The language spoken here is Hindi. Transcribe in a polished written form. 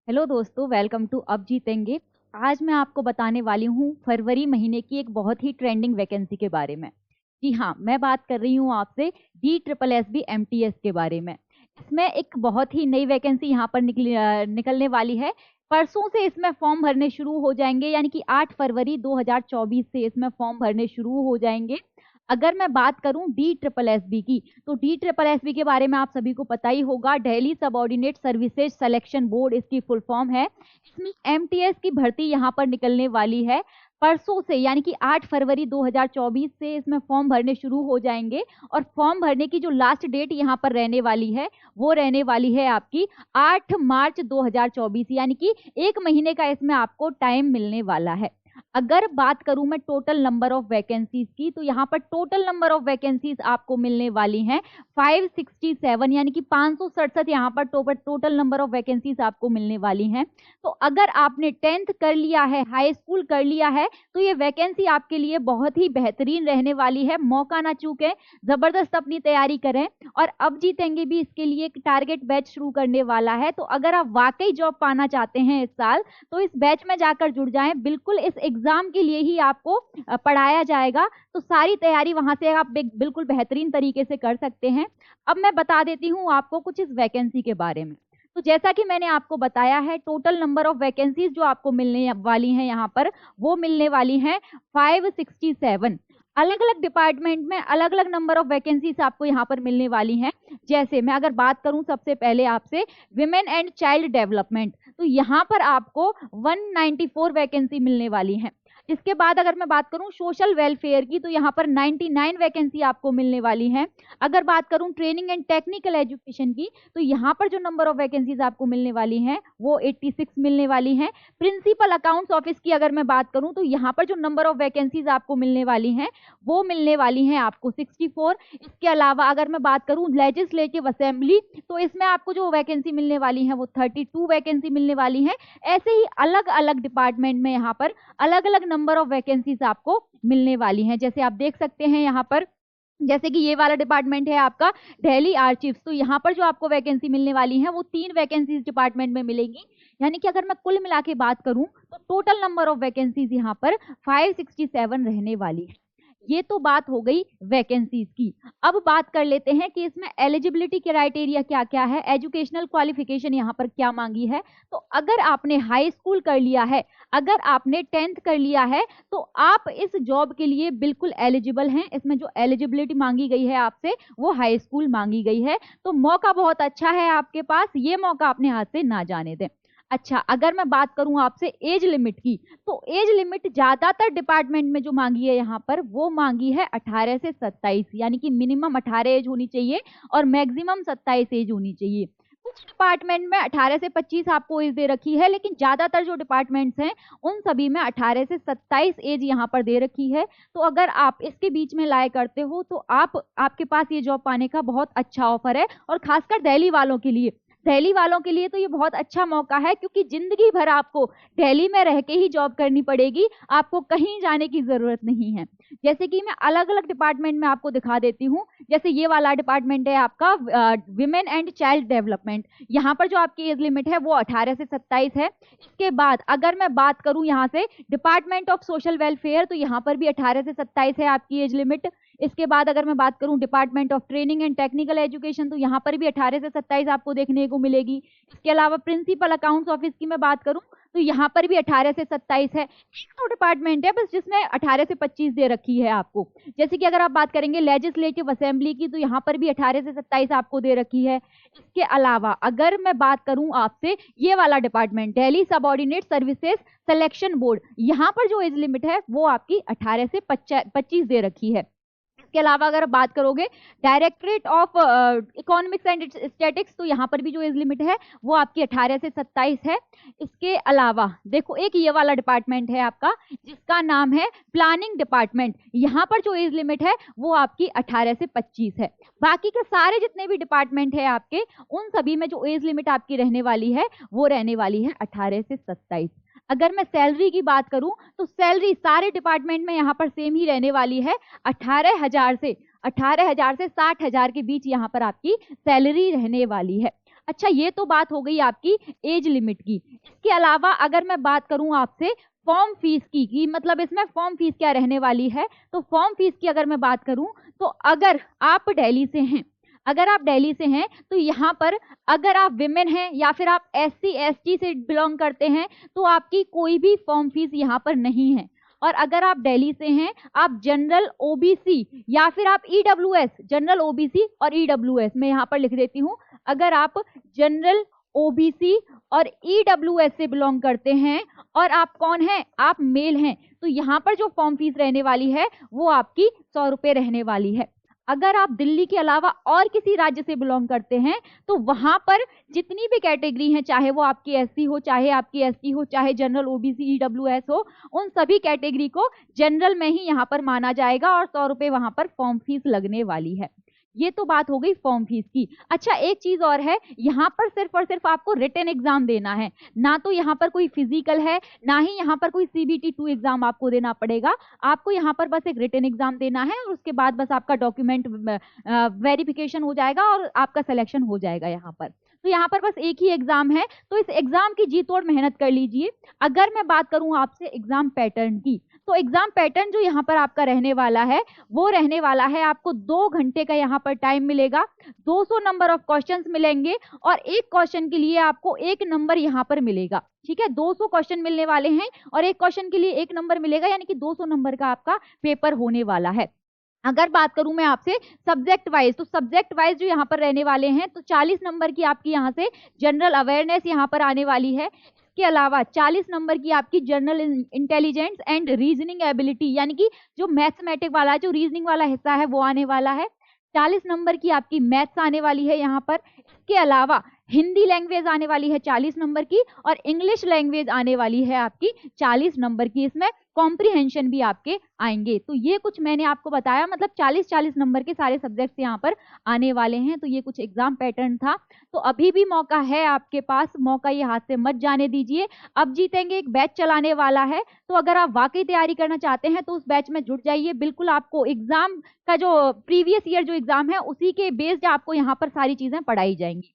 हेलो दोस्तों, वेलकम टू अब जीतेंगे। आज मैं आपको बताने वाली हूँ फरवरी महीने की एक बहुत ही ट्रेंडिंग वैकेंसी के बारे में। जी हाँ, मैं बात कर रही हूँ आपसे DSSB MTS के बारे में। इसमें एक बहुत ही नई वैकेंसी यहाँ पर निकलने वाली है। परसों से इसमें फॉर्म भरने शुरू हो जाएंगे, यानी कि 8 फरवरी 2024 से इसमें फॉर्म भरने शुरू हो जाएंगे। अगर मैं बात करूं DSSB की, तो DSSB के बारे में आप सभी को पता ही होगा। Delhi subordinate services selection board इसकी फुल फॉर्म है। इसमें MTS की भर्ती यहाँ पर निकलने वाली है परसों से, यानी कि 8 फरवरी 2024 से इसमें फॉर्म भरने शुरू हो जाएंगे। और फॉर्म भरने की जो लास्ट डेट यहाँ पर रहने वाली है वो रहने वाली है आपकी 8 मार्च 2024, यानी कि एक महीने का इसमें आपको टाइम मिलने वाला है। अगर बात करूं मैं टोटल नंबर ऑफ वैकेंसीज की, तो यहाँ पर टोटल नंबर ऑफ वैकेंसीज आपको मिलने वाली हैं 567, यानी कि 567 यहाँ पर टोटल नंबर ऑफ वैकेंसीज आपको मिलने वाली हैं। तो अगर आपने 10th कर लिया है, हाई स्कूल कर लिया है, तो ये वैकेंसी आपके लिए बहुत ही बेहतरीन रहने वाली है। मौका ना चूकें, जबरदस्त अपनी तैयारी करें। और अब जीतेंगे भी इसके लिए एक टारगेट बैच शुरू करने वाला है। तो अगर आप वाकई जॉब पाना चाहते हैं इस साल, तो इस बैच में जाकर जुड़ जाएं। बिल्कुल इस एग्जाम के लिए ही आपको पढ़ाया जाएगा, तो सारी तैयारी वहां से आप बिल्कुल बेहतरीन तरीके से कर सकते हैं। अब मैं बता देती हूँ आपको कुछ इस वैकेंसी के बारे में। तो जैसा कि मैंने आपको बताया है, टोटल नंबर ऑफ वैकेंसीज जो आपको मिलने वाली हैं यहाँ पर, वो मिलने वाली हैं 567। अलग अलग डिपार्टमेंट में अलग अलग नंबर ऑफ वैकेंसीज आपको यहाँ पर मिलने वाली हैं। जैसे मैं अगर बात करूं सबसे पहले आपसे विमेन एंड चाइल्ड डेवलपमेंट, तो यहाँ पर आपको 194 वैकेंसी मिलने वाली है। इसके बाद अगर मैं बात करूं सोशल वेलफेयर की, तो यहाँ पर 99 वैकेंसी आपको मिलने वाली है। अगर बात करूं ट्रेनिंग एंड टेक्निकल एजुकेशन की, तो यहाँ पर जो नंबर ऑफ वैकेंसीज आपको मिलने वाली हैं वो 86 मिलने वाली हैं। प्रिंसिपल अकाउंट्स ऑफिस की अगर मैं बात करूं, तो यहाँ पर जो नंबर ऑफ वैकेंसीज आपको मिलने वाली हैं वो मिलने वाली हैं आपको 64। इसके अलावा अगर मैं बात करूं लेजिस्लेटिव असेंबली, तो इसमें आपको जो वैकेंसी मिलने वाली है वो 32 वैकेंसी मिलने वाली है। ऐसे ही अलग अलग डिपार्टमेंट में यहाँ पर अलग अलग नंबर ऑफ वैकेंसीज आपको मिलने वाली हैं। जैसे आप देख सकते हैं यहाँ पर, जैसे कि ये वाला डिपार्टमेंट है आपका दिल्ली आर्चिव्स, तो यहाँ पर जो आपको वैकेंसी मिलने वाली है वो 3 वैकेंसीज डिपार्टमेंट में मिलेंगी। यानी कि अगर मैं कुल मिला के बात करूं, तो टोटल नंबर ऑफ वैकेंसीज यहाँ पर 567 रहने वाली है। ये तो बात हो गई वैकेंसीज की। अब बात कर लेते हैं कि इसमें एलिजिबिलिटी क्राइटेरिया क्या क्या है, एजुकेशनल क्वालिफिकेशन यहाँ पर क्या मांगी है। तो अगर आपने हाई स्कूल कर लिया है, अगर आपने 10th कर लिया है, तो आप इस जॉब के लिए बिल्कुल एलिजिबल हैं। इसमें जो एलिजिबिलिटी मांगी गई है आपसे वो हाई स्कूल मांगी गई है। तो मौका बहुत अच्छा है आपके पास, ये मौका अपने हाथ से ना जाने दें। अच्छा, अगर मैं बात करूं आपसे एज लिमिट की, तो एज लिमिट ज्यादातर डिपार्टमेंट में जो मांगी है यहाँ पर वो मांगी है 18 से 27, यानी कि मिनिमम 18 एज होनी चाहिए और मैक्सिमम 27 एज होनी चाहिए। कुछ डिपार्टमेंट में 18 से 25 आपको एज दे रखी है, लेकिन ज्यादातर जो डिपार्टमेंट्स हैं उन सभी में 18 से 27 एज यहाँ पर दे रखी है। तो अगर आप इसके बीच में लाया करते हो, तो आपके पास ये जॉब पाने का बहुत अच्छा ऑफर है। और खासकर दिल्ली वालों के लिए, दिल्ली वालों के लिए तो ये बहुत अच्छा मौका है, क्योंकि जिंदगी भर आपको दिल्ली में रह के ही जॉब करनी पड़ेगी, आपको कहीं जाने की जरूरत नहीं है। जैसे कि मैं अलग अलग डिपार्टमेंट में आपको दिखा देती हूँ। जैसे ये वाला डिपार्टमेंट है आपका विमेन एंड चाइल्ड डेवलपमेंट, यहाँ पर जो आपकी एज लिमिट है वो 18 से 27 है। इसके बाद अगर मैं बात करूं यहाँ से डिपार्टमेंट ऑफ सोशल वेलफेयर, तो यहाँ पर भी 18 से 27 है आपकी एज लिमिट। इसके बाद अगर मैं बात करूं department of training and technical education, तो यहाँ पर भी 18 से 27 आपको देखने को मिलेगी। इसके अलावा प्रिंसिपल अकाउंट्स ऑफिस की मैं बात करूं, तो यहाँ पर भी 18 से 27 है। एक तो डिपार्टमेंट है बस जिसमें 18 से 25 दे रखी है आपको। जैसे कि अगर आप बात करेंगे लेजिस्लेटिव असेंबली की, तो यहाँ पर भी 18 से 27 आपको दे रखी है। इसके अलावा अगर मैं बात करूं आपसे ये वाला department Delhi subordinate services selection board, यहाँ पर जो एज लिमिट है वो आपकी 18 से 25 दे रखी है। इसके अलावा अगर बात करोगे directorate of economics and statics, तो यहाँ पर भी जो एज लिमिट है वो आपकी 18 से 27 है। इसके अलावा देखो एक ये वाला डिपार्टमेंट है आपका जिसका नाम है प्लानिंग डिपार्टमेंट, यहाँ पर जो एज लिमिट है वो आपकी 18 से 25 है। बाकी के सारे जितने भी डिपार्टमेंट है आपके, उन सभी में जो एज लिमिट आपकी रहने वाली है वो रहने वाली है 18 से 27। अगर मैं सैलरी की बात करूं, तो सैलरी सारे डिपार्टमेंट में यहाँ पर सेम ही रहने वाली है। 18,000 से 60,000 के बीच यहाँ पर आपकी सैलरी रहने वाली है। अच्छा, ये तो बात हो गई आपकी एज लिमिट की। इसके अलावा अगर मैं बात करूं आपसे फॉर्म फीस की मतलब इसमें फॉर्म फीस क्या रहने वाली है, तो फॉर्म फीस की अगर मैं बात करूं तो अगर आप दिल्ली से हैं, अगर आप दिल्ली से हैं तो यहाँ पर अगर आप विमेन हैं या फिर आप SC ST से बिलोंग करते हैं तो आपकी कोई भी फॉर्म फीस यहाँ पर नहीं है। और अगर आप दिल्ली से हैं, आप जनरल OBC या फिर आप EWS, जनरल OBC और EWS मैं यहाँ पर लिख देती हूँ, अगर आप जनरल OBC और EWS से बिलोंग करते हैं और आप कौन हैं, आप मेल हैं, तो यहाँ पर जो फॉर्म फीस रहने वाली है वो आपकी 100 रुपये रहने वाली है। अगर आप दिल्ली के अलावा और किसी राज्य से बिलोंग करते हैं तो वहां पर जितनी भी कैटेगरी हैं, चाहे वो आपकी SC हो, चाहे आपकी ST हो, चाहे जनरल OBC EWS हो, उन सभी कैटेगरी को जनरल में ही यहाँ पर माना जाएगा और 100 रुपये वहां पर फॉर्म फीस लगने वाली है। ये तो बात हो गई फॉर्म फीस की। अच्छा, एक चीज और है, यहाँ पर सिर्फ और सिर्फ आपको रिटन एग्जाम देना है, ना तो यहाँ पर कोई फिजिकल है, ना ही यहाँ पर कोई CBT 2 एग्जाम आपको देना पड़ेगा। आपको यहाँ पर बस एक रिटन एग्जाम देना है और उसके बाद बस आपका डॉक्यूमेंट वेरिफिकेशन हो जाएगा और आपका सिलेक्शन हो जाएगा यहाँ पर। तो यहाँ पर बस एक ही एग्जाम है, तो इस एग्जाम की जी तोड़ मेहनत कर लीजिए। अगर मैं बात करूं आपसे एग्जाम पैटर्न की, तो एग्जाम पैटर्न जो यहाँ पर आपका रहने वाला है वो रहने वाला है, आपको 2 घंटे का यहाँ पर टाइम मिलेगा, 200 नंबर ऑफ क्वेश्चंस मिलेंगे और एक क्वेश्चन के लिए आपको 1 नंबर यहाँ पर मिलेगा। ठीक है, 200 क्वेश्चन मिलने वाले हैं और एक क्वेश्चन के लिए 1 नंबर मिलेगा, यानी कि 200 नंबर का आपका पेपर होने वाला है। अगर बात करूं मैं आपसे सब्जेक्ट वाइज, तो सब्जेक्ट वाइज जो यहाँ पर रहने वाले हैं, तो 40 नंबर की आपकी यहाँ से जनरल अवेयरनेस यहाँ पर आने वाली है। इसके अलावा 40 नंबर की आपकी general intelligence and reasoning ability, यानी कि जो मैथमेटिक वाला, जो रीजनिंग वाला हिस्सा है वो आने वाला है। 40 नंबर की आपकी मैथ्स आने वाली है यहाँ पर। इसके अलावा हिंदी लैंग्वेज आने वाली है 40 नंबर की और इंग्लिश लैंग्वेज आने वाली है आपकी 40 नंबर की। इसमें कॉम्प्रिहेंशन भी आपके आएंगे। तो ये कुछ मैंने आपको बताया, मतलब 40-40 नंबर के सारे सब्जेक्ट्स यहाँ पर आने वाले हैं। तो ये कुछ एग्जाम पैटर्न था। तो अभी भी मौका है आपके पास, मौका ये हाथ से मत जाने दीजिए। अब जीतेंगे एक बैच चलाने वाला है, तो अगर आप वाकई तैयारी करना चाहते हैं तो उस बैच में जुड़ जाइए। बिल्कुल आपको एग्जाम का जो प्रीवियस ईयर जो एग्जाम है उसी के बेस्ड आपको यहाँ पर सारी चीजें पढ़ाई जाएंगी।